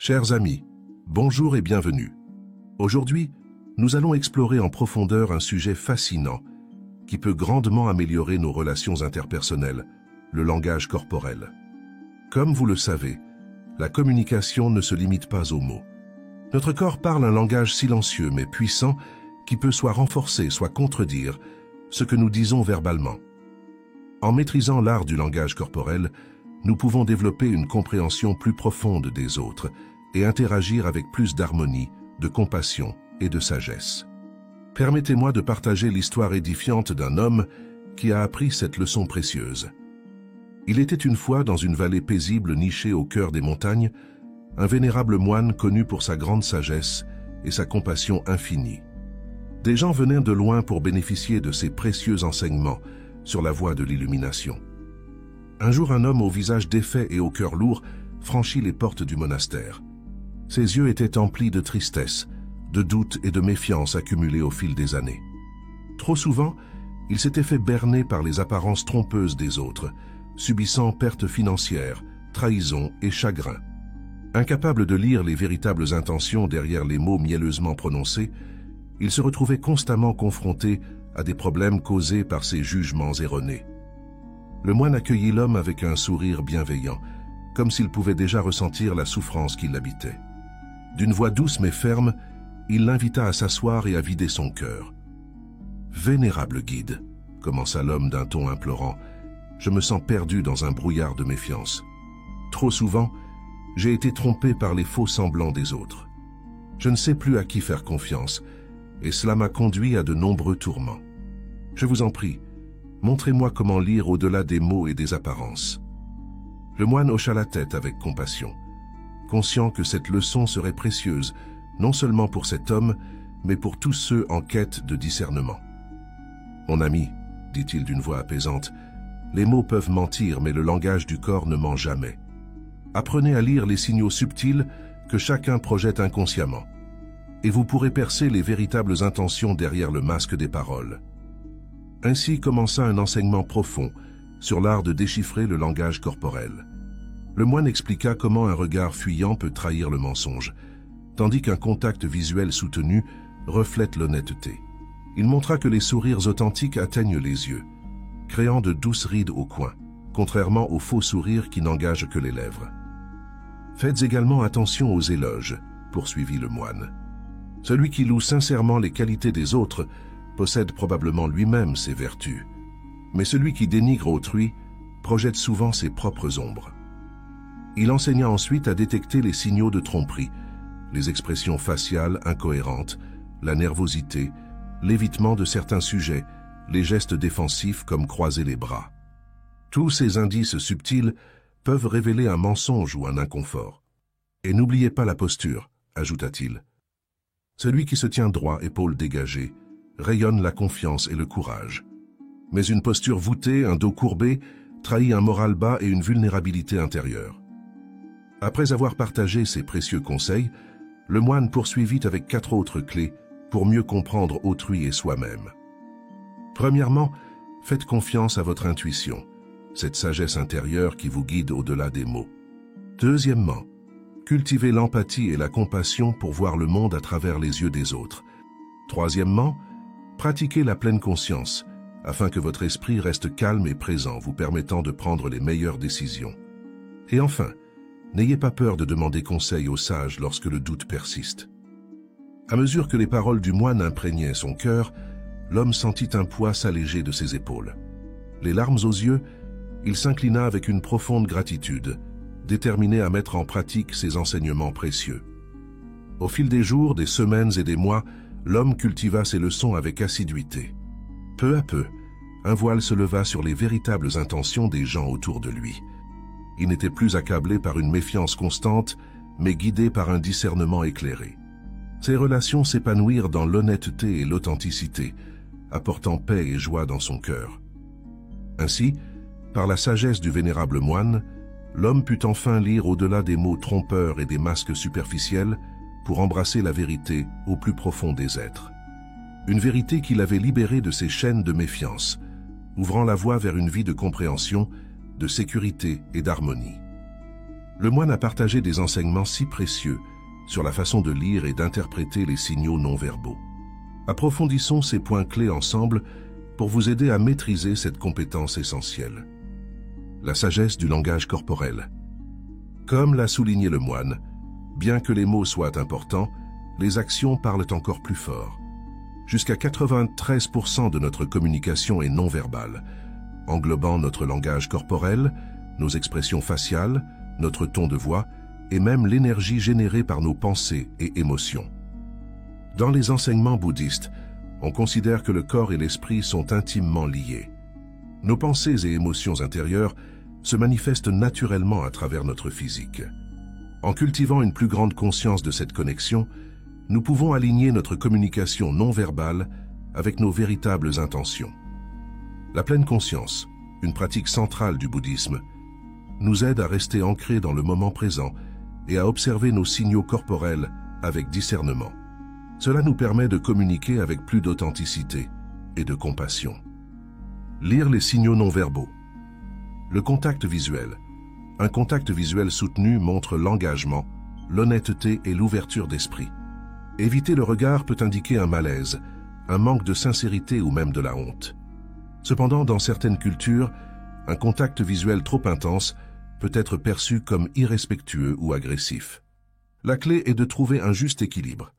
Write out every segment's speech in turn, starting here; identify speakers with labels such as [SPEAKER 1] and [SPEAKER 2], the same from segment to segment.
[SPEAKER 1] Chers amis, bonjour et bienvenue. Aujourd'hui, nous allons explorer en profondeur un sujet fascinant qui peut grandement améliorer nos relations interpersonnelles, le langage corporel. Comme vous le savez, la communication ne se limite pas aux mots. Notre corps parle un langage silencieux mais puissant qui peut soit renforcer, soit contredire ce que nous disons verbalement. En maîtrisant l'art du langage corporel, nous pouvons développer une compréhension plus profonde des autres et interagir avec plus d'harmonie, de compassion et de sagesse. Permettez-moi de partager l'histoire édifiante d'un homme qui a appris cette leçon précieuse. Il était une fois dans une vallée paisible nichée au cœur des montagnes, un vénérable moine connu pour sa grande sagesse et sa compassion infinie. Des gens venaient de loin pour bénéficier de ses précieux enseignements sur la voie de l'illumination. Un jour, un homme au visage défait et au cœur lourd franchit les portes du monastère. Ses yeux étaient emplis de tristesse, de doute et de méfiance accumulés au fil des années. Trop souvent, il s'était fait berner par les apparences trompeuses des autres, subissant pertes financières, trahison et chagrin. Incapable de lire les véritables intentions derrière les mots mielleusement prononcés, il se retrouvait constamment confronté à des problèmes causés par ses jugements erronés. Le moine accueillit l'homme avec un sourire bienveillant, comme s'il pouvait déjà ressentir la souffrance qui l'habitait. D'une voix douce mais ferme, il l'invita à s'asseoir et à vider son cœur. « Vénérable guide, » commença l'homme d'un ton implorant, « je me sens perdu dans un brouillard de méfiance. Trop souvent, j'ai été trompé par les faux semblants des autres. Je ne sais plus à qui faire confiance, et cela m'a conduit à de nombreux tourments. Je vous en prie, montrez-moi comment lire au-delà des mots et des apparences. » Le moine hocha la tête avec compassion, conscient que cette leçon serait précieuse, non seulement pour cet homme, mais pour tous ceux en quête de discernement. « Mon ami, dit-il d'une voix apaisante, les mots peuvent mentir, mais le langage du corps ne ment jamais. Apprenez à lire les signaux subtils que chacun projette inconsciemment, et vous pourrez percer les véritables intentions derrière le masque des paroles. » Ainsi commença un enseignement profond sur l'art de déchiffrer le langage corporel. Le moine expliqua comment un regard fuyant peut trahir le mensonge, tandis qu'un contact visuel soutenu reflète l'honnêteté. Il montra que les sourires authentiques atteignent les yeux, créant de douces rides au coin, contrairement aux faux sourires qui n'engagent que les lèvres. « Faites également attention aux éloges, » poursuivit le moine. « Celui qui loue sincèrement les qualités des autres possède probablement lui-même ses vertus, mais celui qui dénigre autrui projette souvent ses propres ombres. » Il enseigna ensuite à détecter les signaux de tromperie, les expressions faciales incohérentes, la nervosité, l'évitement de certains sujets, les gestes défensifs comme croiser les bras. Tous ces indices subtils peuvent révéler un mensonge ou un inconfort. Et n'oubliez pas la posture, ajouta-t-il. Celui qui se tient droit, épaules dégagées, rayonne la confiance et le courage. Mais une posture voûtée, un dos courbé, trahit un moral bas et une vulnérabilité intérieure. Après avoir partagé ces précieux conseils, le moine poursuivit avec 4 autres clés pour mieux comprendre autrui et soi-même. Premièrement, faites confiance à votre intuition, cette sagesse intérieure qui vous guide au-delà des mots. Deuxièmement, cultivez l'empathie et la compassion pour voir le monde à travers les yeux des autres. Troisièmement, pratiquez la pleine conscience, afin que votre esprit reste calme et présent, vous permettant de prendre les meilleures décisions. Et enfin, n'ayez pas peur de demander conseil aux sages lorsque le doute persiste. À mesure que les paroles du moine imprégnaient son cœur, l'homme sentit un poids s'alléger de ses épaules. Les larmes aux yeux, il s'inclina avec une profonde gratitude, déterminé à mettre en pratique ses enseignements précieux. Au fil des jours, des semaines et des mois, l'homme cultiva ses leçons avec assiduité. Peu à peu, un voile se leva sur les véritables intentions des gens autour de lui. Il n'était plus accablé par une méfiance constante, mais guidé par un discernement éclairé. Ses relations s'épanouirent dans l'honnêteté et l'authenticité, apportant paix et joie dans son cœur. Ainsi, par la sagesse du vénérable moine, l'homme put enfin lire au-delà des mots trompeurs et des masques superficiels pour embrasser la vérité au plus profond des êtres. Une vérité qui l'avait libéré de ses chaînes de méfiance, ouvrant la voie vers une vie de compréhension, de sécurité et d'harmonie. le moine a partagé des enseignements si précieux sur la façon de lire et d'interpréter les signaux non-verbaux. Approfondissons ces points clés ensemble pour vous aider à maîtriser cette compétence essentielle. La sagesse du langage corporel. Comme l'a souligné le moine, bien que les mots soient importants, les actions parlent encore plus fort. Jusqu'à 93% de notre communication est non-verbale, englobant notre langage corporel, nos expressions faciales, notre ton de voix et même l'énergie générée par nos pensées et émotions. Dans les enseignements bouddhistes, on considère que le corps et l'esprit sont intimement liés. Nos pensées et émotions intérieures se manifestent naturellement à travers notre physique. En cultivant une plus grande conscience de cette connexion, nous pouvons aligner notre communication non verbale avec nos véritables intentions. La pleine conscience, une pratique centrale du bouddhisme, nous aide à rester ancrés dans le moment présent et à observer nos signaux corporels avec discernement. Cela nous permet de communiquer avec plus d'authenticité et de compassion. Lire les signaux non-verbaux. Le contact visuel. Un contact visuel soutenu montre l'engagement, l'honnêteté et l'ouverture d'esprit. Éviter le regard peut indiquer un malaise, un manque de sincérité ou même de la honte. Cependant, dans certaines cultures, un contact visuel trop intense peut être perçu comme irrespectueux ou agressif. La clé est de trouver un juste équilibre.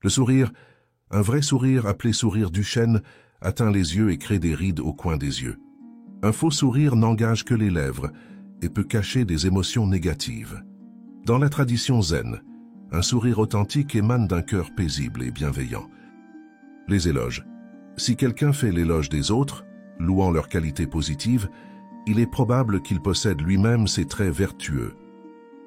[SPEAKER 1] Le sourire, un vrai sourire appelé sourire Duchenne, atteint les yeux et crée des rides au coin des yeux. Un faux sourire n'engage que les lèvres et peut cacher des émotions négatives. Dans la tradition zen, un sourire authentique émane d'un cœur paisible et bienveillant. Les éloges. Si quelqu'un fait l'éloge des autres, louant leurs qualités positives, il est probable qu'il possède lui-même ces traits vertueux.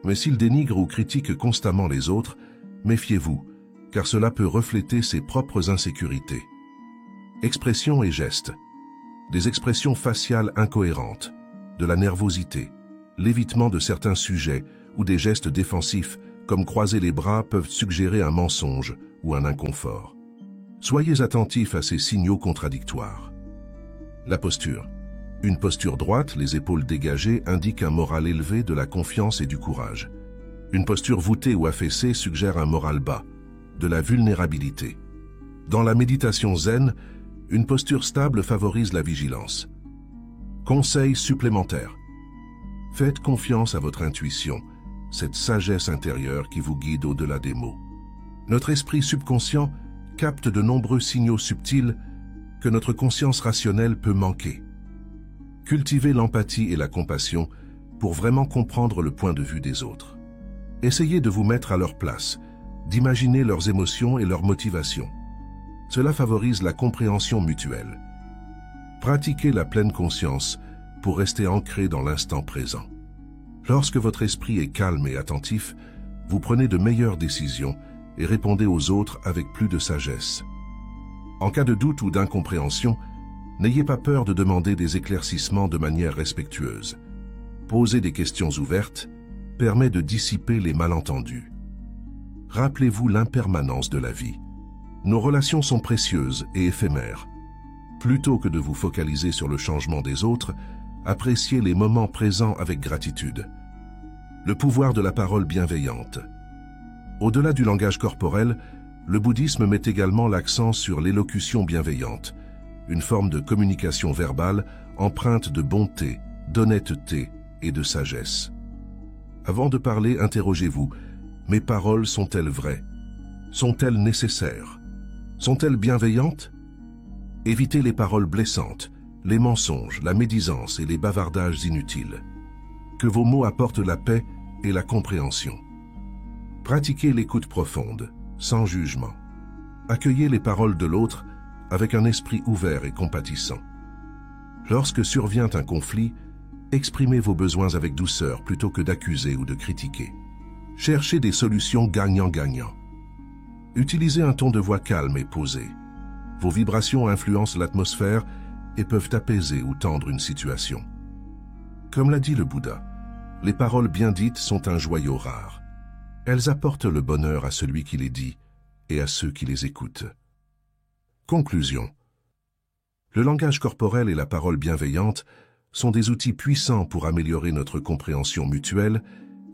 [SPEAKER 1] Mais s'il dénigre ou critique constamment les autres, méfiez-vous, car cela peut refléter ses propres insécurités. Expressions et gestes. Des expressions faciales incohérentes, de la nervosité, l'évitement de certains sujets ou des gestes défensifs comme croiser les bras peuvent suggérer un mensonge ou un inconfort. Soyez attentifs à ces signaux contradictoires. La posture. Une posture droite, les épaules dégagées, indique un moral élevé, de la confiance et du courage. Une posture voûtée ou affaissée suggère un moral bas, de la vulnérabilité. Dans la méditation zen, une posture stable favorise la vigilance. Conseil supplémentaire. Faites confiance à votre intuition, cette sagesse intérieure qui vous guide au-delà des mots. Notre esprit subconscient capte de nombreux signaux subtils que notre conscience rationnelle peut manquer. Cultivez l'empathie et la compassion pour vraiment comprendre le point de vue des autres. Essayez de vous mettre à leur place, d'imaginer leurs émotions et leurs motivations. Cela favorise la compréhension mutuelle. Pratiquez la pleine conscience pour rester ancré dans l'instant présent. Lorsque votre esprit est calme et attentif, vous prenez de meilleures décisions et répondez aux autres avec plus de sagesse. En cas de doute ou d'incompréhension, n'ayez pas peur de demander des éclaircissements de manière respectueuse. Poser des questions ouvertes permet de dissiper les malentendus. Rappelez-vous l'impermanence de la vie. Nos relations sont précieuses et éphémères. Plutôt que de vous focaliser sur le changement des autres, appréciez les moments présents avec gratitude. Le pouvoir de la parole bienveillante. Au-delà du langage corporel, le bouddhisme met également l'accent sur l'élocution bienveillante, une forme de communication verbale empreinte de bonté, d'honnêteté et de sagesse. Avant de parler, interrogez-vous. Mes paroles sont-elles vraies? Sont-elles nécessaires? Sont-elles bienveillantes? Évitez les paroles blessantes, les mensonges, la médisance et les bavardages inutiles. Que vos mots apportent la paix et la compréhension. Pratiquez l'écoute profonde, sans jugement. Accueillez les paroles de l'autre avec un esprit ouvert et compatissant. Lorsque survient un conflit, exprimez vos besoins avec douceur plutôt que d'accuser ou de critiquer. Cherchez des solutions gagnant-gagnant. Utilisez un ton de voix calme et posé. Vos vibrations influencent l'atmosphère et peuvent apaiser ou tendre une situation. Comme l'a dit le Bouddha, les paroles bien dites sont un joyau rare. Elles apportent le bonheur à celui qui les dit et à ceux qui les écoutent. Conclusion. Le langage corporel et la parole bienveillante sont des outils puissants pour améliorer notre compréhension mutuelle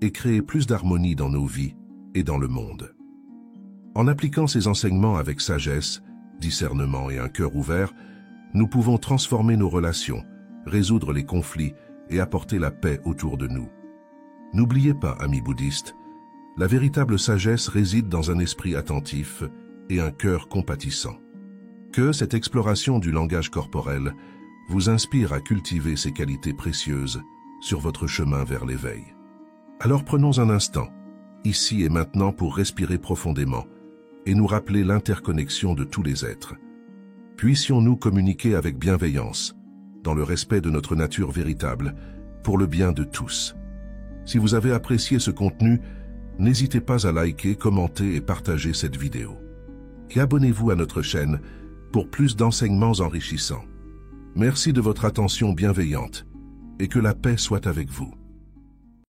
[SPEAKER 1] et créer plus d'harmonie dans nos vies et dans le monde. En appliquant ces enseignements avec sagesse, discernement et un cœur ouvert, nous pouvons transformer nos relations, résoudre les conflits et apporter la paix autour de nous. N'oubliez pas, amis bouddhistes, la véritable sagesse réside dans un esprit attentif et un cœur compatissant. Que cette exploration du langage corporel vous inspire à cultiver ces qualités précieuses sur votre chemin vers l'éveil. Alors prenons un instant, ici et maintenant, pour respirer profondément et nous rappeler l'interconnexion de tous les êtres. Puissions-nous communiquer avec bienveillance, dans le respect de notre nature véritable, pour le bien de tous. Si vous avez apprécié ce contenu, n'hésitez pas à liker, commenter et partager cette vidéo. Et abonnez-vous à notre chaîne pour plus d'enseignements enrichissants. Merci de votre attention bienveillante et que la paix soit avec vous.